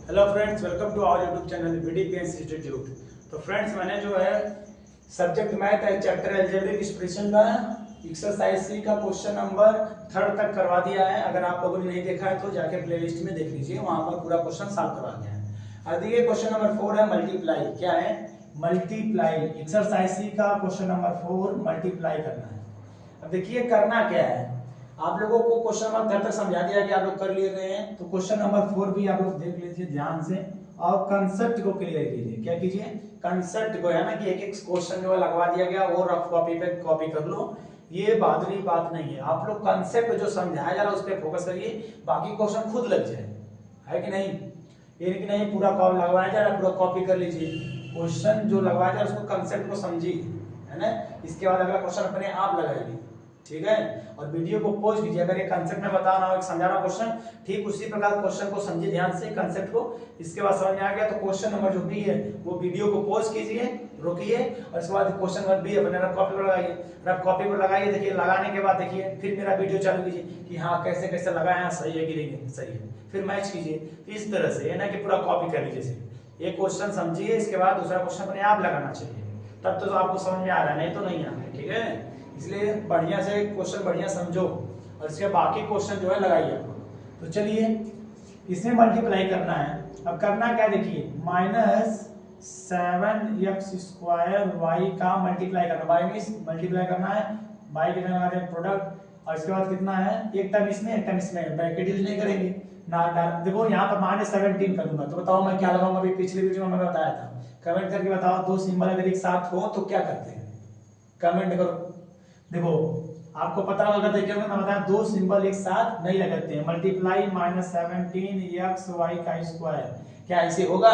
Hello friends, welcome to our YouTube channel VDPS institute. तो friends, मैंने जो है सब्जेक्ट मैथ है चैप्टर अलजेब्रिक एक्सप्रेशन का एक्सरसाइज सी का क्वेश्चन नंबर 3 तक करवा दिया है। अगर आप लोगों ने नहीं देखा है तो जाके प्लेलिस्ट में देख लीजिए, वहां पर पूरा क्वेश्चन सॉल्व करवा गया है। अब देखिए क्वेश्चन नंबर 4 है मल्टीप्लाई। क्या है? मल्टीप्लाई। एक्सरसाइज सी का क्वेश्चन नंबर 4 मल्टीप्लाई करना है। अब देखिए करना क्या है, आप लोगों को क्वेश्चन नंबर 3 तक समझा दिया कि आप लोग कर ले रहे हैं, तो क्वेश्चन नंबर 4 भी आप लोग देख लीजिए ध्यान से और कंसेप्ट को क्लियर कीजिए। क्या कीजिए? कंसेप्ट को, है ना कि एक एक क्वेश्चन जो है लगवा दिया गया वो रफ कॉपी पे कॉपी कर लो। ये बहादुरी बात नहीं है, आप लोग कंसेप्ट जो समझाया जा रहा है उस पर फोकस करिए, बाकी क्वेश्चन खुद लग जाए, है कि नहीं? ये कि नहीं पूरा कॉपी लगवाया जा रहा है, पूरा कॉपी कर लीजिए। क्वेश्चन जो लगवाया जा रहा है उसको कंसेप्ट को समझिए, है ना। इसके बाद अगला क्वेश्चन अपने आप लगाइए, ठीक है। और वीडियो को पॉज कीजिए, अगर ये कंसेप्ट में बता रहा हूं, समझा रहा हूं क्वेश्चन, ठीक उसी प्रकार क्वेश्चन को समझिए ध्यान से, कंसेप्ट को। इसके बाद समझ में आ गया तो क्वेश्चन नंबर जो भी है वो वीडियो को पॉज कीजिए, रोकिए, और इसके बाद क्वेश्चन नंबर भी अपने रफ कॉपी पर लगाइए। रफ कॉपी पर लगाइए, देखिए लगाने के बाद देखिए फिर मेरा वीडियो चालू कीजिए कि हाँ कैसे कैसे लगाया, सही है कि नहीं सही है, फिर मैच कीजिए। इस तरह से, है ना कि पूरा कॉपी कर लीजिए। एक क्वेश्चन समझिए, इसके बाद दूसरा क्वेश्चन अपने आप लगाना चाहिए, तब तो आपको समझ में आ रहा है, नहीं तो नहीं आ रहा है, ठीक है। इसलिए बढ़िया से क्वेश्चन बढ़िया समझो और इसके बाकी क्वेश्चन जो है लगाइए आपको। तो चलिए इसमें मल्टीप्लाई करना है। अब करना क्या देखिए, -7x² y का मल्टीप्लाई करना, y में मल्टीप्लाई करना है, y के जगह लगाते हैं प्रोडक्ट, और इसके बाद कितना है, एक टर्म इसमें एक टर्म इसमें, ब्रैकेट यूज नहीं करेंगे ना। देखो यहाँ पर -17 करूंगा तो बताओ मैं क्या लगाऊंगा, अभी पिछले वीडियो में मैंने बताया था। कमेंट करके बताओ, दो सिंबल अगर एक साथ हो तो क्या करते हैं, कमेंट करो। देखो आपको पता होगा, देखिए मैं बताया दो सिंबल एक साथ नहीं लगाते हैं। मल्टीप्लाई -17xy², क्या ऐसे होगा?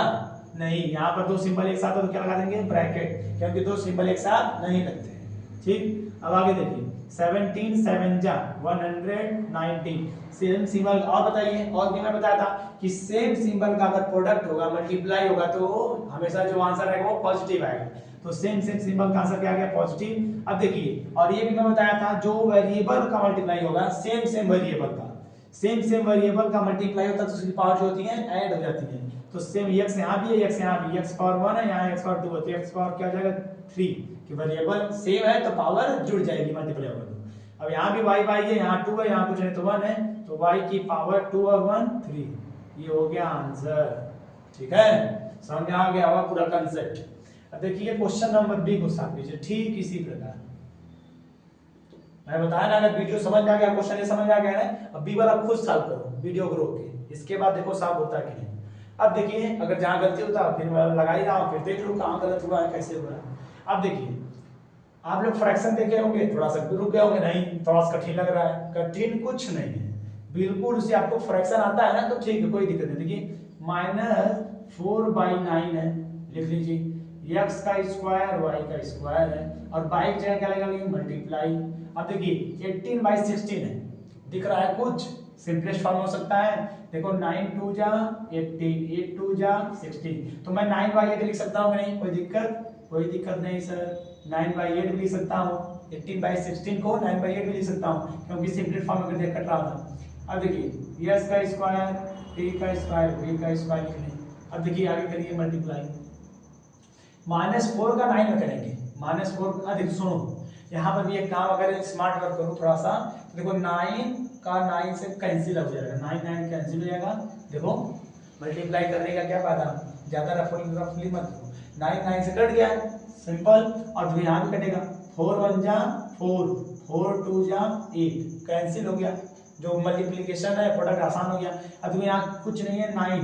नहीं, यहाँ पर दो सिंबल एक साथ हो तो क्या लगा देंगे, ब्रैकेट, क्योंकि दो सिंबल एक साथ नहीं लगते हैं। ठीक, अब आगे देखिए 17 7 जा 119, सेम सिंबल। और बताइए, और भी मैं बताया था कि सेम सिंबल का अगर प्रोडक्ट होगा, मल्टीप्लाई होगा, तो हमेशा जो आंसर आएगा वो पॉजिटिव आएगा। तो सेम सिंबल का आंसर क्या आ गया, पॉजिटिव। अब देखिए, और ये भी मैं बताया था जो वेरिएबल का मल्टीप्लाई होगा, सेम वेरिएबल का, सेम वेरिएबल का मल्टीप्लाई होता है तो उसकी पावर जो होती है ऐड हो जाती है। तो सेम x यहाँ भी है, x यहाँ भी, x पावर 1 है, यहाँ x पावर 2 है, तो x पावर क्या हो जाएगा 3, कि वेरिएबल सेम है तो पावर जुड़ जाएगी, मल्टीप्लाई होगा तो। अब यहाँ भी y है, यहाँ 2 है, यहाँ कुछ नहीं तो 1 है, तो y की पावर 2 और 1 3, ये हो गया आंसर, ठीक है। समझ में आ गया होगा पूरा कंसेप्ट। अब देखिए क्वेश्चन नंबर बी को सॉल्व कीजिए ठीक इसी प्रकार। मैं बताया ना, अगर वीडियो समझ में आ गया, क्वेश्चन ये समझ में आ गया है, अब बी वाला खुद सॉल्व करो वीडियो को रोक के, इसके बाद देखो सॉल्व होता है कि नहीं। अब देखिए अगर जहां गलती होता है फिर मैं लगा ही रहा हूं, फिर देख लो कहां गलत हुआ है, कैसे हुआ है। अब देखिए आप लोग फ्रैक्शन देखे होंगे, थोड़ा सा रुक गए होंगे, नहीं थोड़ा सा कठिन लग रहा है। कठिन कुछ नहीं है, बिल्कुल उसे आपको फ्रैक्शन आता है ना तो ठीक है, कोई दिक्कत नहीं। देखिए -4/9 है, लिख लीजिए, x का स्क्वायर y का स्क्वायर है, और y की जगह क्या लगेगा, मल्टीप्लाई। अब देखिए 18/16 है, दिख रहा है कुछ, सिंपलेस्ट फॉर्म हो सकता है। देखो 9 2 जा 18, 8 2 जा 16, तो मैं 9/8 लिख सकता हूँ नहीं, कोई दिक्कत? कोई दिक्कत नहीं सर, 9/8 भी लिख सकता हूँ, 18/16 को 9/8 भी लिख सकता हूँ, क्योंकि सिंपलेस्ट फॉर्म में देख कट रहा था। अब देखिए s का स्क्वायर, t का स्क्वायर, v का स्क्वायर लिख लें। अब देखिए आगे करिए मल्टीप्लाई, -4 का 9 में करेंगे, -4। देखो सुनो, यहाँ पर भी एक काम, अगर स्मार्ट वर्क करूँ थोड़ा सा, तो देखो 9 का 9 से कैंसिल हो जाएगा, 9 9 कैंसिल हो जाएगा। देखो मल्टीप्लाई करने का क्या फायदा, ज्यादा रफली मत करो, 9 9 से कट गया, सिंपल। और जो यहाँ भी कटेगा, 4 1 जा 4, 4 2 जा 8, कैंसिल हो गया। जो मल्टीप्लिकेशन है प्रोडक्ट आसान हो गया। अब देखो यहाँ कुछ नहीं है, 9 है,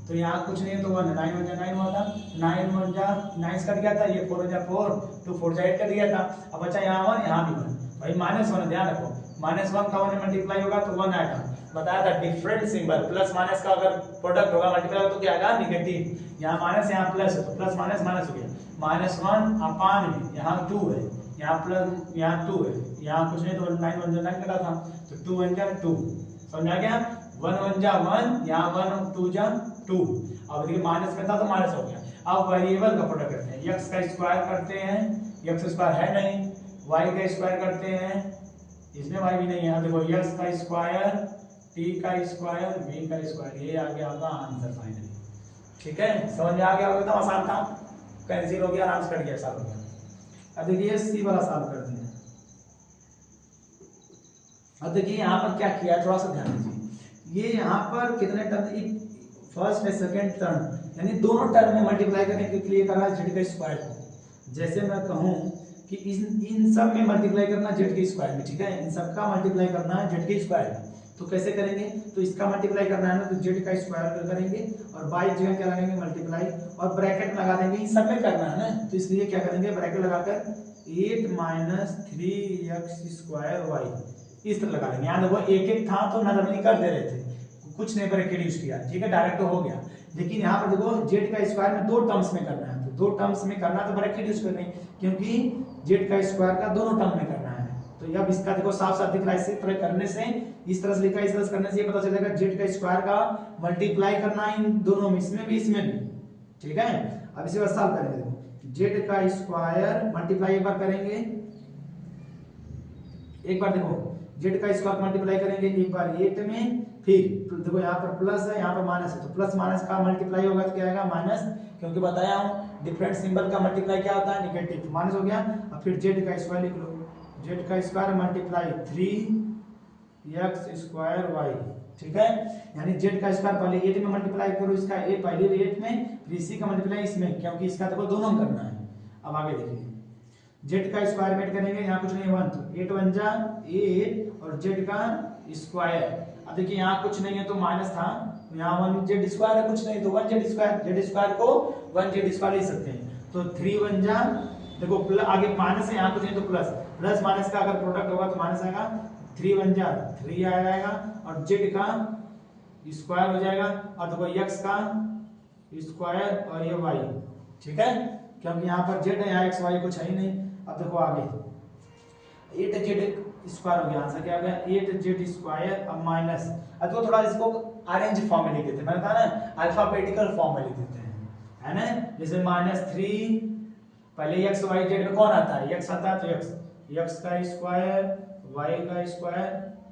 तो यहाँ कुछ नहीं है तो 1 है, 9 1 जा 9 हुआ था, 9 1 जा 9 कट गया था, ये 4 1 जा 4, 2 4 जा 8 कट गया था। अब बचा यहाँ 1, यहाँ भी 1, भाई -1 ध्यान रखो, -1 का 1 मल्टीप्लाई होगा तो 1 आएगा। बताया था डिफरेंट सिंबल, प्लस माइनस का अगर प्रोडक्ट होगा मल्टीप्लाई होगा तो क्या आएगा, नेगेटिव। यहाँ माइनस यहाँ प्लस है तो प्लस माइनस माइनस हो गया, -1 अपान में यहाँ 2 है, यहाँ प्लस यहाँ 2 है, यहाँ कुछ नहीं तो 9 1 जा 9 कटा था, तो 2 1 जा 2, समझ आ गया। 1 1 जा 1, यहाँ 1 2 जा 2। अब देखिए माइनस में था तो माइनस हो गया। अब वेरिएबल का प्रोडक्ट करते हैं, x का स्क्वायर करते हैं, x स्क्वायर है नहीं, y का स्क्वायर करते हैं, इसमें y भी नहीं है। देखो x का स्क्वायर, t का स्क्वायर, v का स्क्वायर, ये आ गया आपका आंसर फाइनली। ठीक है, समझ में आ गया होगा, एकदम आसान था, कैंसिल हो गया, आराम से कट गया, सॉल्व हो गया। अब देखिए सी वाला सॉल्व करते हैं। अब देखिए यहाँ पर क्या किया है, थोड़ा सा ध्यान दीजिए। ये यहाँ पर कितने टर्म, फर्स्ट है सेकंड टर्म, यानी दोनों टर्म में मल्टीप्लाई करने के लिए करा जेड का स्क्वायर को। जैसे मैं कहूँ कि इन सब में मल्टीप्लाई करना जेड के स्क्वायर में, ठीक है, इन सब का मल्टीप्लाई करना है जेड के स्क्वायर में, तो कैसे करेंगे, तो इसका मल्टीप्लाई करना है ना, तो जेड का स्क्वायर करेंगे और बाई जगह क्या लगाएंगे मल्टीप्लाई, और ब्रैकेट लगा देंगे, इन सब में करना है ना, तो इसलिए क्या करेंगे ब्रैकेट लगाकर 8 माइनस 3x स्क्वायर वाई इस तरह लगा देंगे। यहाँ देखो एक एक था तो नॉर्मली कर दे रहे थे, कुछ नहीं ब्रैकेट यूज किया, ठीक है, डायरेक्ट हो गया। लेकिन यहाँ पर देखो जेड का स्क्वायर में दो टर्म्स में करना है, तो दो टर्म्स में करना तो ब्रैकेट यूज करनी, क्योंकि जेड का स्क्वायर का दोनों टर्म में करना है। तो अब इसका देखो साफ साफ दिख रहा है, इसी तरह करने से, इस तरह से लिखा है, इस तरह से करने से ये पता चलेगा जेड का स्क्वायर का मल्टीप्लाई करना है इन दोनों में, इसमें भी इसमें भी, ठीक है। अब इसी बार सॉल्व करेंगे, देखो जेड का स्क्वायर मल्टीप्लाई एक बार करेंगे, एक बार देखो जेड का स्क्वायर मल्टीप्लाई करेंगे एक बार 8 में, फिर देखो यहाँ पर प्लस है, यहाँ पर माइनस है, तो प्लस माइनस का मल्टीप्लाई होगा तो क्या आएगा माइनस, क्योंकि बताया हूँ डिफरेंट सिंबल का मल्टीप्लाई क्या होता है नेगेटिव, तो माइनस हो गया। अब फिर जेड का स्क्वायर लिख लो, जेड का square multiply 3x square Y, ठीक है, यानी जेड का स्क्वायर पहले 8 में मल्टीप्लाई करो, इसका ए पहले 8 में, फिर इसी का मल्टीप्लाई इसमें, क्योंकि इसका देखो दोनों में करना है। अब आगे देखिए जेड का स्क्वायर मेट करेंगे, यहाँ कुछ नहीं 1, तो 8 1 जा 8 और जेड का स्क्वायर। अब देखिए यहाँ कुछ नहीं है तो माइनस था, तो यहाँ 1 जेड स्क्वायर है, कुछ नहीं तो 1 जेड स्क्वायर, जेड स्क्वायर को 1 जेड स्क्वायर ले सकते हैं, तो 3 1 जा, देखो आगे माइनस है, यहाँ कुछ नहीं तो प्लस, प्लस माइनस का अगर प्रोडक्ट होगा तो माइनस आएगा, 3 1 जा 3 आ जाएगा, और जेड का स्क्वायर हो जाएगा, और देखो एक्स का स्क्वायर और ये वाई, ठीक है, क्योंकि यहाँ पर जेड है, यहाँ एक्स वाई कुछ है ही नहीं। अब देखो आगे 8 जेड स्क्वायर हो गया, आंसर क्या हो गया 8 जेड स्क्वायर, अब माइनस, अब तो थोड़ा इसको अरेंज फॉर्म में लिख देते हैं, मैंने कहा ना अल्फाबेटिकल फॉर्म में लिख देते हैं, है ना, जैसे -3 पहले एक्स वाई जेड में कौन आता है, एक्स आता है, तो एक्स का स्क्वायर, वाई का स्क्वायर,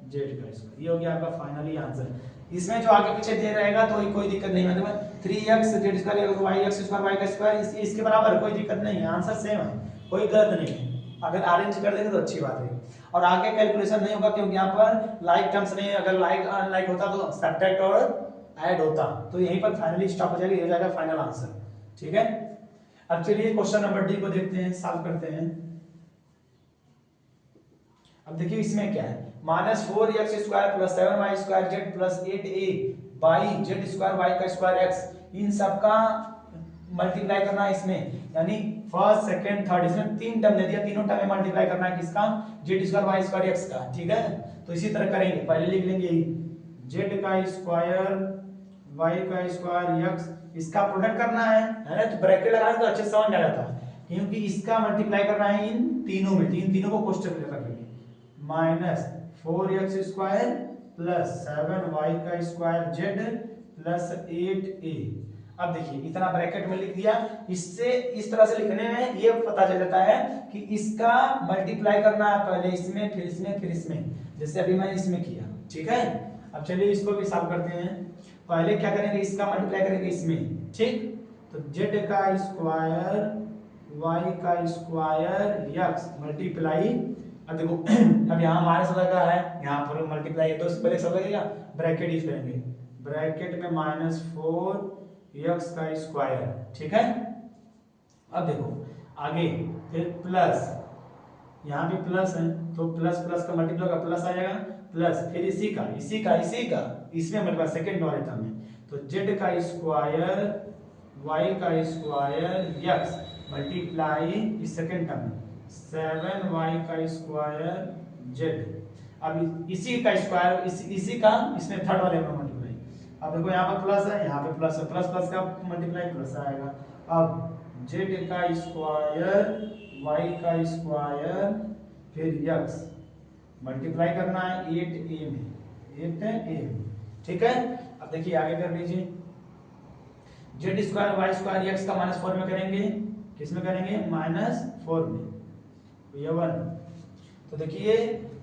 जेड का स्क्वायर, ये हो गया आपका फाइनली आंसर। इसमें जो आगे पीछे दे रहेगा तो कोई दिक्कत नहीं, मतलब 3x Z square Y X square Y का स्क्वायर इसके बराबर, कोई दिक्कत नहीं है, आंसर सेम है, कोई गलत नहीं है। अगर अरेंज कर देंगे तो अच्छी बात है, और आगे कैलकुलेशन नहीं होगा क्योंकि यहाँ पर लाइक टर्म्स नहीं है, अगर लाइक अनलाइक होता तो सब्ट्रैक्ट और ऐड होता, तो यहीं पर फाइनली स्टॉप हो जाएगा, ये हो जाएगा फाइनल आंसर, ठीक है। अब चलिए क्वेश्चन नंबर डी को देखते हैं, सॉल्व करते हैं। अब देखिए इसमें क्या है, -4x square plus 7y square Z plus 8a by Z square Y का स्क्वायर एक्स, इन सब का मल्टीप्लाई करना है इसमें, यानी फर्स्ट सेकंड थर्ड, इसमें 3 टर्म दे दिया, तीनों टर्म में मल्टीप्लाई करना है किसका, Z square Y square X का, ठीक है। तो इसी तरह करेंगे, पहले लिख लेंगे जेड का स्क्वायर वाई का स्क्वायर एक्स, इसका प्रोडक्ट करना है ना, तो ब्रैकेट लगाने तो अच्छे से समझ में आ जाता है, क्योंकि इसका मल्टीप्लाई करना है इन तीनों में, तीनों को क्वेश्चन में रख लेंगे, -4x स्क्वायर प्लस 7y का स्क्वायर जेड प्लस 8a। अब देखिए इतना ब्रैकेट में लिख दिया, इससे इस तरह से लिखने में ये पता चल जाता है कि इसका मल्टीप्लाई करना है पहले इसमें, फिर इसमें, फिर इसमें, जैसे अभी मैंने इसमें किया, ठीक है। अब चलिए इसको भी सॉल्व करते हैं, पहले क्या करेंगे इसका मल्टीप्लाई करेंगे इसमें, ठीक, तो जेड का स्क्वायर वाई का स्क्वायर एक्स मल्टीप्लाई, अब देखो अब यहाँ माइनस लगा है, यहाँ पर मल्टीप्लाई है तो पहले सब लगेगा, ब्रैकेट यूज करेंगे, ब्रैकेट में -4x का स्क्वायर, ठीक है। अब देखो आगे फिर प्लस, यहाँ भी प्लस है तो प्लस प्लस का मल्टीप्लाई का प्लस आ जाएगा, प्लस फिर इसी का इसमें मल्टीप्लाई सेकंड वाले टर्म में, तो जेड का स्क्वायर वाई का स्क्वायर एक्स मल्टीप्लाई इस सेकंड टर्म में 7y का स्क्वायर जेड, अब इसी का स्क्वायर इसी का इसमें थर्ड वाले में मल्टीप्लाई, अब देखो यहाँ पर प्लस है, यहाँ पे प्लस है, प्लस प्लस का मल्टीप्लाई प्लस आएगा, अब जेड का स्क्वायर वाई का स्क्वायर फिर एक्स मल्टीप्लाई करना है 8a में, ठीक है। अब देखिए आगे कर लीजिए, Z square Y square X का -4 में करेंगे, किस में करेंगे -4 में, ये 1, तो देखिए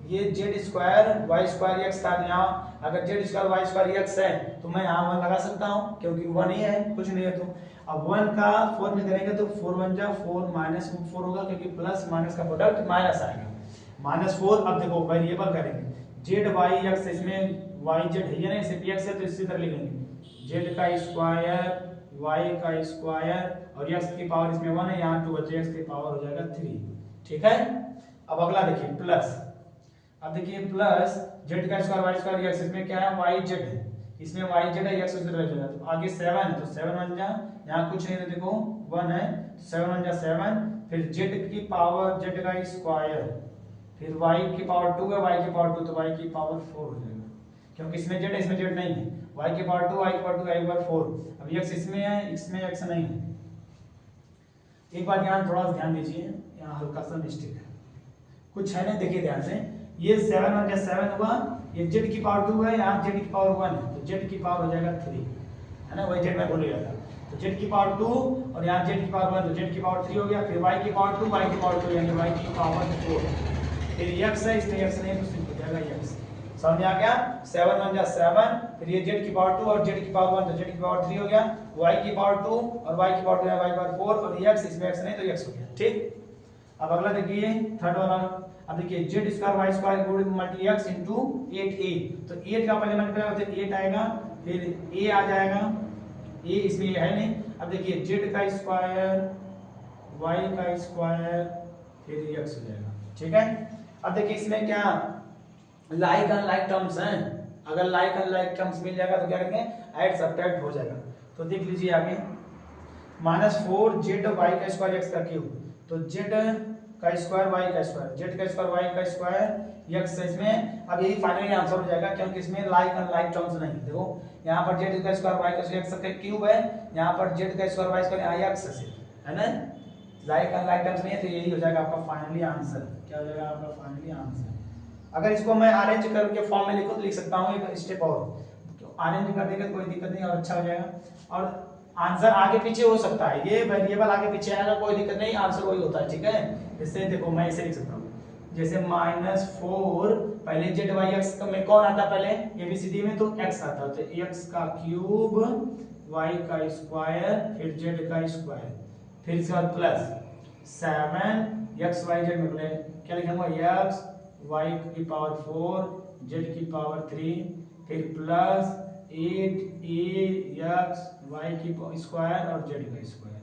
ये Z square Y square X था, यहाँ अगर Z square Y square X है तो मैं यहाँ 1 लगा सकता हूँ क्योंकि 1 ही है, कुछ नहीं है। तो अब 1 का 4 में करेंगे तो 4 1 जा 4 माइनस 4 होगा क्योंकि प्लस माइनस का प्रोडक्ट माइनस आएगा, -4। अब देखो वेरिएबल करेंगे जेड वाई एक्स, इसमें वाई जेड है या नहीं, सिर्फ एक्स है तो इसी तरह लिखेंगे जेड का स्क्वायर वाई का स्क्वायर और एक्स की पावर इसमें 1 है, यहाँ 2 है तो एक्स की पावर हो जाएगा 3। ठीक है। अब अगला देखिए प्लस, अब देखिए प्लस जेड का स्क्वायर वाई स्क्वायर एक्स, इसमें क्या है वाई जेड है, इसमें वाई जेड है एक्स उधर रह जाएगा। तो आगे 7 तो 7 1 जा, यहाँ कुछ नहीं है देखो 1 है तो 7 1 जा 7, फिर जेड की पावर जेड का स्क्वायर, फिर वाई की पावर 2 है, वाई की पावर 2 तो वाई की पावर 4 हो जाएगा क्योंकि इसमें जेड है इसमें जेड नहीं है, वाई की पावर 2 वाई की पावर 2 वाई की पावर 4। अब एक्स इसमें है इसमें एक्स नहीं है। एक बात यहाँ थोड़ा सा ध्यान दीजिए, यहाँ हल्का सा मिस्टेक है, कुछ है नहीं, देखिए ध्यान से, ये 7 1 7 हुआ, ये जेड की पावर 2 है, यहाँ जेड की पावर 1 है तो जेड की पावर हो जाएगा 3 है ना, वही जेड मैं बोल रहा था। तो जेड की पावर 2 और यहाँ जेड की पावर 1 तो जेड की पावर 3 हो गया, फिर वाई की पावर 2 वाई की पावर 2 यानी वाई की पावर 4, फिर एक्स है इसमें एक्स नहीं तो सिर्फ हो जाएगा एक्स। समझ में आ गया? 7 1 जा 7, फिर ये जेड की पावर 2 और जेड की पावर 1 तो जेड की पावर 3 हो गया, वाई की पावर 2 और वाई की पावर 2 वाई की पावर 4 और एक्स इसमें एक्स नहीं तो एक्स हो गया। ठीक। अब अगला देखिए थर्ड वाला, अब देखिए जेड स्क्वायर वाई स्क्वायर गुणित मल्टी एक्स इंटू 8a, तो 8 का पहले मल्टीप्लाई होता है 8 आएगा, फिर a आ जाएगा, a इसमें ये है नहीं। अब देखिए जेड का स्क्वायर वाई का स्क्वायर फिर x हो जाएगा। ठीक है। अब देखिए इसमें क्या लाइक अनलाइक टर्म्स हैं, अगर लाइक अनलाइक टर्म्स मिल जाएगा तो क्या करेंगे ऐड सब्ट्रैक्ट हो जाएगा। तो देख लीजिए आगे -4 जेड वाई का स्क्वायर एक्स का क्यूब, तो जेड का स्क्वायर वाई का स्क्वायर, जेड का स्क्वायर वाई का स्क्वायर एक्स, इसमें अब यही फाइनली आंसर हो जाएगा क्योंकि इसमें लाइक अनलाइक टर्म्स नहीं। देखो यहाँ पर जेड का स्क्वायर वाई का स्क्वायर एक्स का क्यूब है, यहाँ पर जेड का स्क्वायर वाई स्क्वायर यहाँ एक्स है ना, लाइक अनलाइक टर्म्स नहीं है तो यही हो जाएगा आपका फाइनली आंसर। क्या हो जाएगा आपका फाइनली आंसर? अगर इसको मैं अरेंज करके फॉर्म में लिखूं तो लिख सकता हूं एक स्टेप और, तो अरेंज कर देंगे कोई दिक्कत नहीं और अच्छा हो जाएगा। और आंसर आगे पीछे हो सकता है, ये वेरिएबल आगे पीछे आएगा कोई दिक्कत नहीं, आंसर वही होता है। ठीक है। जैसे देखो मैं इसे लिख सकता हूं, जैसे -4 पहले जेड वाई एक्स में कौन आता पहले एबीसीडी में, तो एक्स आता, तो एक्स का क्यूब वाई का स्क्वायर फिर जेड का स्क्वायर, फिर इसके बाद प्लस 7 एक्स वाई जेड में क्या लिखेंगे एक्स वाई की पावर 4 जेड की पावर 3 फिर प्लस 8 ए एक्स वाई की स्क्वायर और जेड का स्क्वायर,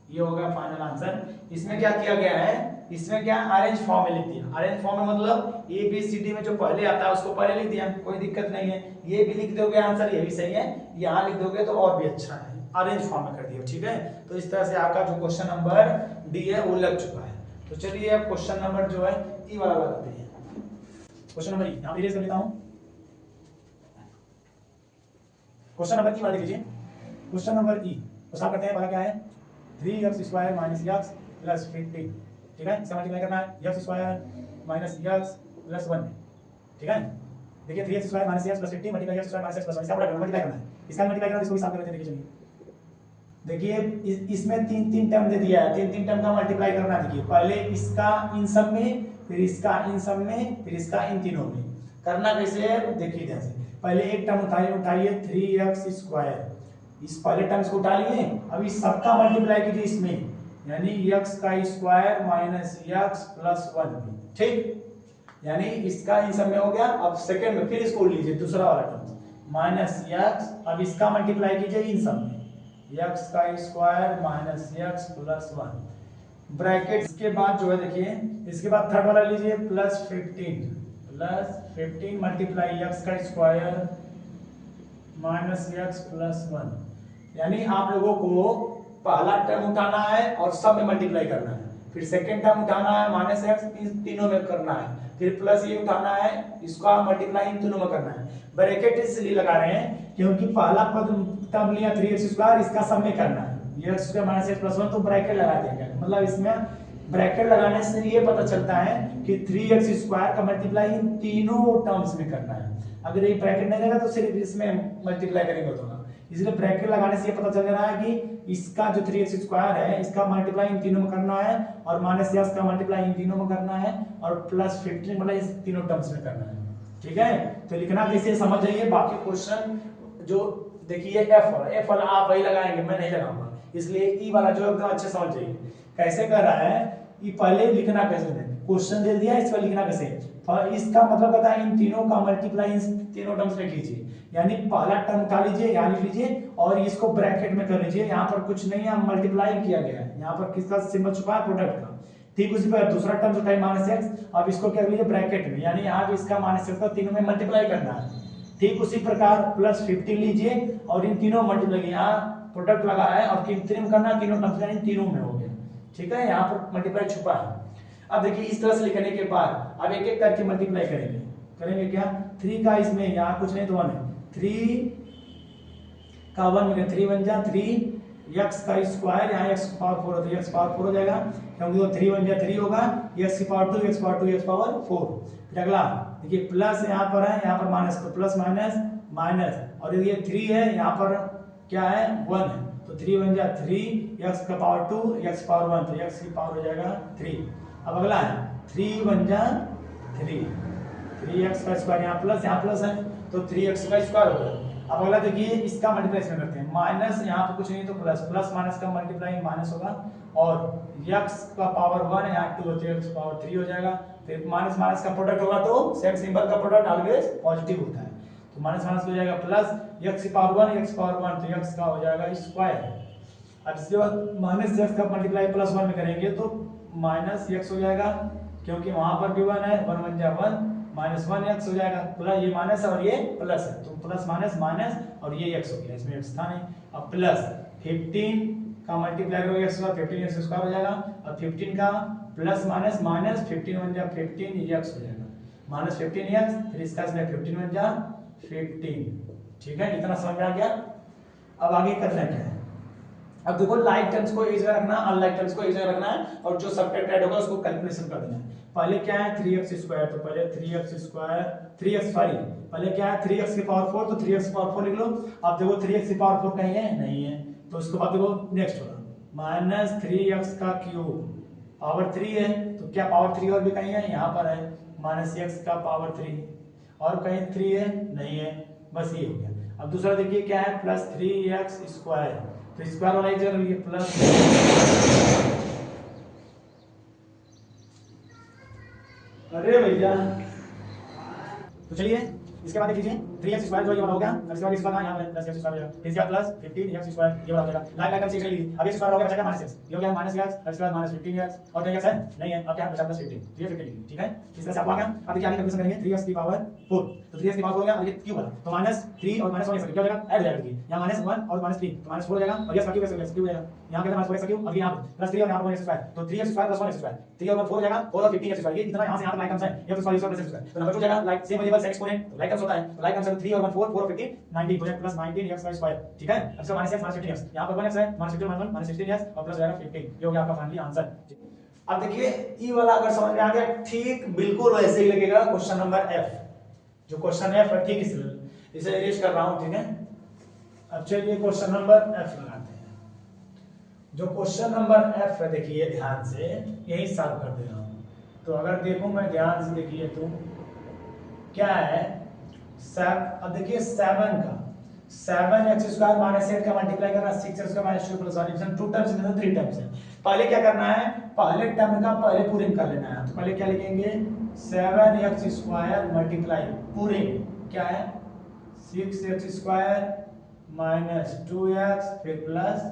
ये हो गया फाइनल आंसर। इसमें क्या किया गया है, इसमें क्या अरेंज फॉर्म में लिख दिया। अरेंज फॉर्म में मतलब ए बी सी डी में जो पहले आता है उसको पहले लिख दिया, कोई दिक्कत नहीं है। ये भी लिख दोगे आंसर ये भी सही है, यहाँ लिख दोगे तो और भी अच्छा है, अरेंज फॉर्म में कर दिया। ठीक है। तो इस तरह से आपका जो क्वेश्चन नंबर डी है वो लग चुका है। तो चलिए अब क्वेश्चन नंबर जो है ई वाला लगाते हैं। क्वेश्चन नंबर ई यहाँ इरेज कर लेता हूँ। क्वेश्चन नंबर ई वाला देख लीजिए, क्वेश्चन नंबर ई तो साफ करते हैं। पहला क्या है 3x square minus x plus 15। ठीक है। इसका मल्टीप्लाई करना है x square minus x plus 1। ठीक है। देखिए 3x square minus x plus 15 multiply x square minus x plus 1, इसका मल्टीप्लाई करना है, इसका मल्टीप्लाई करना है, इसको भी साफ कर लेते हैं। देखिए चलिए देखिए इसमें तीन टर्म दे दिया है, तीन टर्म का मल्टीप्लाई करना है। देखिए पहले इसका इन सब में, फिर इसका इन सब में, फिर इसका इन तीनों में। करना कैसे है देखिए ध्यान से, पहले एक टर्म उठाइए 3x स्क्वायर, इस पहले टर्म्स को उठा लिए, अब इस सबका मल्टीप्लाई कीजिए इसमें, यानी x का स्क्वायर माइनस x प्लस 1। ठीक, यानी इसका इन सब में हो गया। अब सेकंड में फिर इसको लीजिए दूसरा वाला टर्म माइनस x, अब इसका मल्टीप्लाई कीजिए इन सब में, x का square minus x plus 1 bracket. इसके बाद जो है देखिए इसके बाद थर्ड वाला लीजिए प्लस 15 मल्टीप्लाई x का स्क्वायर माइनस x प्लस 1, यानी आप लोगों को पहला टर्म उठाना है और सब में मल्टीप्लाई करना है, फिर सेकंड टर्म उठाना है माइनस x तीनों में करना है, फिर प्लस ये उठाना है इसका मल्टीप्लाई इन तीनों में करना है। ब्रैकेट इसलिए लगा रहे हैं क्योंकि पहला पद टर्म लिया 3x स्क्वायर, इसका सब में करना है x square minus x plus 1, तो ब्रैकेट लगा देंगे। मतलब इसमें ब्रैकेट लगाने से ये पता चलता है कि 3x स्क्वायर का मल्टीप्लाई इन तीनों टर्म्स में करना है। अगर ये ब्रैकेट नहीं रहेगा तो सिर्फ इसमें मल्टीप्लाई करेंगे तो ना, इसलिए ब्रैकेट लगाने से ये पता चल रहा है कि इसका जो 3x स्क्वायर है इसका मल्टीप्लाई इन तीनों में करना है, और माइनस x का मल्टीप्लाई इन तीनों में करना है, और प्लस 15 मतलब इस तीनों टर्म्स में करना है। ठीक है। तो लिखना कैसे समझ जाइए। बाकी क्वेश्चन जो देखिए एफ वाला आप वही लगाएंगे, मैं नहीं लगाऊंगा, इसलिए ई वाला जो एकदम अच्छे समझ जाइए कैसे कर रहा है। ये पहले लिखना कैसे है, क्वेश्चन दे दिया, इस पर लिखना कैसे। इसका मतलब कहता है इन तीनों का मल्टीप्लाई इन तीनों टर्म्स में कीजिए, यानी पहला टर्म उठा लीजिए, यहाँ लिख लीजिए और इसको ब्रैकेट में कर लीजिए। यहाँ पर कुछ नहीं है, मल्टीप्लाई किया गया है, यहाँ पर किसका सिंबल छुपा है, प्रोडक्ट का। ठीक उसी पर दूसरा टर्म जो है माइनस एक्स, अब इसको क्या लीजिए ब्रैकेट में, यानी यहाँ भी इसका माइनस एक्स का तीनों में मल्टीप्लाई करना है। ठीक उसी प्रकार प्लस 15 लीजिए और इन तीनों मल्टीप्लाई, यहाँ प्रोडक्ट लगा है और तीन करना, तीनों टर्म्स इन तीनों में हो गया। ठीक है, यहाँ पर मल्टीप्लाई छुपा है। अब देखिए इस तरह से लिखने के बाद अब एक एक करके मल्टीप्लाई करेंगे क्या, 3 का इसमें यहाँ कुछ नहीं तो 1 है, 3 का 1 में 3 बन जा 3 एक्स का स्क्वायर, यहाँ एक्स पावर 4 होता है, एक्स पावर 4 हो जाएगा क्योंकि वो 3 बन जा 3 होगा, एक्स की power 2 x power 2 x power 4। फिर अगला देखिए प्लस यहाँ पर है, यहाँ पर माइनस, तो प्लस माइनस माइनस, और ये 3 है, यहाँ पर क्या है 1 है, तो 3 बन जा 3 एक्स का पावर 2 एक्स पावर 1, तो एक्स की पावर हो जाएगा 3। अब अगला है 3 बन जा 3 एक्स का स्क्वायर, यहाँ प्लस है तो 3 एक्स का स्क्वायर होगा। अब अगला देखिए इसका मल्टीप्लाई करते हैं, माइनस यहाँ पर कुछ नहीं तो प्लस, प्लस माइनस का मल्टीप्लाई माइनस होगा, और एक्स का पावर 1 है, यहाँ 2 होती है, एक्स पावर 3 हो जाएगा। फिर माइनस माइनस का प्रोडक्ट होगा तो सेम सिंबल का प्रोडक्ट ऑलवेज पॉजिटिव होता है, तो माइनस माइनस हो जाएगा प्लस, एक्स की पावर 1 एक्स पावर 1, तो एक्स का हो जाएगा स्क्वायर। अब इसके बाद माइनस एक्स का मल्टीप्लाई प्लस 1 में करेंगे तो माइनस एक्स हो जाएगा, क्योंकि वहां पर भी 1 है, 1 बन जाए 1 माइनस 1 एक्स हो जाएगा, प्लस ये माइनस है और ये प्लस है, तो प्लस माइनस माइनस और ये एक्स हो गया, इसमें एक्स था नहीं। अब प्लस 15 का मल्टीप्लाई करोगे एक्स का 15 एक्स स्क्वायर हो जाएगा, और 15 का प्लस माइनस माइनस 15 बन जाए 15 ये एक्स हो जाएगा, माइनस 15 एक्स, फिर इसका 15 बन जा 15। ठीक है, इतना समझ में आ गया। अब आगे करना क्या है, अब देखो लाइक टर्म्स को एक जगह रखना, अनलाइक टर्म्स को एक जगह रखना है, और जो सब्ट्रैक्ट ऐड होगा उसको कैलकुलेशन कर देना है। पहले क्या है 3x स्क्वायर, तो पहले 3x स्क्वायर 3x सॉरी पहले क्या है 3x की पावर 4, तो 3x की पावर 4 लिख लो। अब देखो 3x की पावर 4 कहीं है नहीं है, तो उसके बाद देखो नेक्स्ट होगा माइनस 3x का क्यूब पावर 3 है, तो क्या पावर 3 और भी कहीं है, यहाँ पर है माइनस x का पावर 3, और कहीं 3 है नहीं है, बस ये हो गया। अब दूसरा देखिए क्या है प्लस 3x स्क्वायर, तो स्क्वायर वाला एक जगह लिए प्लस, अरे भैया तो चलिए इसके बाद कीजिए 3x स्क्वायर जो ये वाला हो गया, इसके बाद इसका यहाँ प्लस x स्क्वायर हो जाएगा, इसके बाद प्लस 15x स्क्वायर ये वाला हो जाएगा। लाइक लाइक से लीजिए, अब x स्क्वायर हो गया बचेगा माइनस x, ये हो गया माइनस x, इसके बाद माइनस 15x, और कहीं x है नहीं है, अब क्या बचा प्लस 15, तो ये 15 लिखिए। ठीक है, इस तरह से आप आ गया। अब देखिए आगे कैलकुलेशन करेंगे 3x की पावर 4, तो 3x की पावर हो गया, अब ये क्यूब वाला तो माइनस 3 और माइनस 1 क्या हो जाएगा ऐड हो जाएगा, देखिए यहाँ माइनस 1 और माइनस 3 तो माइनस 4 हो जाएगा, और ये क्यूब x क्यूब हो जाएगा, यहाँ क्या माइनस 4x क्यूब, अब यहाँ प्लस 3 और यहाँ पर 1x स्क्वायर, तो 3x square plus 1x square, 3 और 4 हो जाएगा 4 और 15x स्क्वायर, ये इतना यहाँ से यहाँ तक लाइक टर्म्स है, ये तो सॉरी प्लस x स्क्वायर, तो नंबर हो जाएगा लाइक सेम वेरिएबल से एक्सपोनेंट, तो लाइक टर्म्स होता है, तो लाइक टर्म्स 3 और 1 4 4 और 15 19 हो जाएगा प्लस 19x का स्क्वायर। ठीक है, अब इसका माइनस x माइनस 15x, यहाँ पर 1x है माइनस 15 माइनस 1 माइनस 16x और प्लस हो जाएगा 15, ये हो गया आपका फाइनली आंसर। अब देखिए ई वाला अगर समझ में आ गया, ठीक बिल्कुल वैसे ही लगेगा क्वेश्चन नंबर एफ, जो क्वेश्चन एफ है ठीक इसे इरेज कर रहा हूं। ठीक है, अब चलिए क्वेश्चन नंबर एफ लगाते हैं। जो क्वेश्चन नंबर एफ है देखिए ध्यान से यही सॉल्व कर दे रहा हूं, तो अगर देखूं मैं ध्यान से देखिए तो क्या है अब देखिए 7 का 7x स्क्वायर माइनस 8 का मल्टीप्लाई करना 6x का माइनस 2 प्लस 1 2 टर्म्स में 3 टर्म्स है। पहले क्या करना है, पहले टर्म का पहले पूरे कर लेना है, तो पहले क्या लिखेंगे 7x स्क्वायर मल्टीप्लाई पूरे क्या है 6x स्क्वायर माइनस 2x फिर प्लस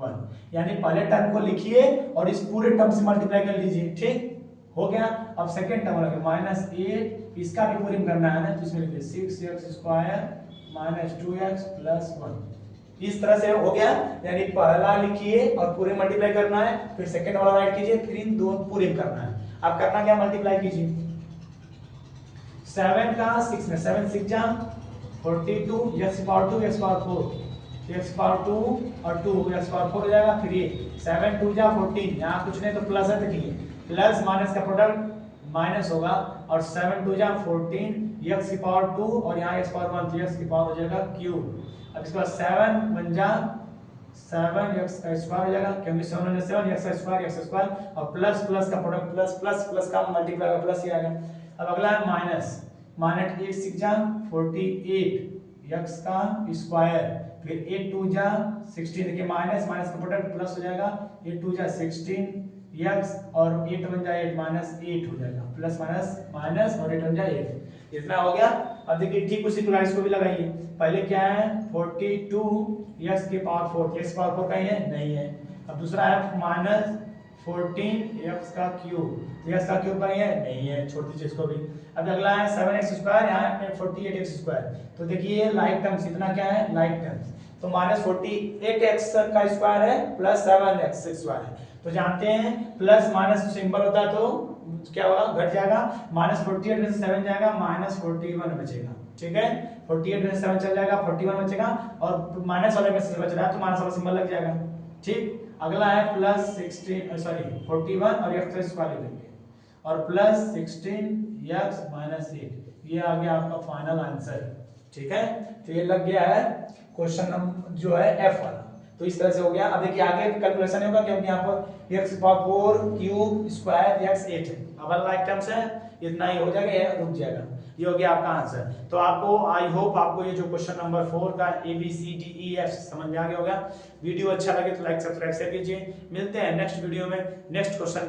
1, यानी पहले टर्म को लिखिए और इस पूरे टर्म से मल्टीप्लाई कर लीजिए। ठीक हो गया। अब सेकंड टर्म लगे माइनस 8, इसका भी पूरी करना है ना, तो इसमें लिखिए 6x square minus 2x plus 1, इस तरह से हो गया। यानी पहला लिखिए और पूरे मल्टीप्लाई करना है, फिर सेकंड वाला राइट कीजिए, फिर इन दो पूरे करना है। अब करना क्या, मल्टीप्लाई कीजिए 7 का 6 में 7 6 जा 42 x power 2 x power 4 x power 2 और 2 x पावर 4 हो जाएगा। फिर ये 7 2 जा 14, यहाँ कुछ नहीं तो प्लस है, देखिए प्लस माइनस का प्रोडक्ट माइनस होगा, और 7 2 जा 14 x की पावर 2 और यहाँ x पावर 1 तो x की पावर हो जाएगा क्यूब। अब इसके बाद 7 बन जा 7x का स्क्वायर हो जाएगा, क्योंकि 7 1 7 x स्क्वायर और प्लस प्लस का प्रोडक्ट प्लस प्लस प्लस का मल्टीप्लाई का प्लस ही आएगा। अब अगला है माइनस 8 6 जा 48 x का स्क्वायर, फिर 8 2 जा 16, देखिए माइनस माइनस का प्रोडक्ट प्लस हो जाएगा, 8 2 जा 16 x और 8 1 जा 8 माइनस 8 हो जाएगा, प्लस माइनस माइनस और 8 1 जा 8, इतना हो गया। अब देखिए ठीक उसी प्रकार इसको भी लगाइए, पहले क्या है 42 x की पावर 4, x पावर 4 कहीं है नहीं है। अब दूसरा है माइनस 14 x का क्यूब, x का क्यूब कहीं है नहीं है, छोड़ दीजिए इसको भी। अब अगला है 7x स्क्वायर, यहाँ पे 48x स्क्वायर, तो देखिए लाइक टर्म्स, इतना क्या है लाइक टर्म्स, तो माइनस 48x का स्क्वायर है प्लस 7x स्क्वायर है, तो जानते हैं प्लस माइनस सिंबल होता है तो क्या होगा घट जाएगा, माइनस 48 में से 7 जाएगा, माइनस 41 बचेगा, ठीक है 48 में से 7 चल जाएगा, 41 बचेगा, और माइनस वाले में से बच रहा है तो माइनस वाला सिंबल लग जाएगा, ठीक। अगला है प्लस 16 सॉरी 41 और x का स्क्वायर लेंगे, और प्लस 16x माइनस 8, ये आ गया आपका फाइनल आंसर, ठीक है। तो ये लग गया है क्वेश्चन नंबर जो है F वाला, तो इस तरह से हो गया। अब देखिए आगे कैलकुलेशन नहीं होगा क्योंकि यहाँ पर x power 4 cube square x 8 है, अब लाइक टर्म्स है, इतना ही हो जाएगा, ये रुक जाएगा, ये हो गया आपका आंसर। तो आपको आई होप आपको ये जो क्वेश्चन नंबर 4 का ABCDEF समझ में आ गया होगा। वीडियो अच्छा लगे तो लाइक सब्सक्राइब शेयर कीजिए, मिलते हैं नेक्स्ट वीडियो में नेक्स्ट क्वेश्चन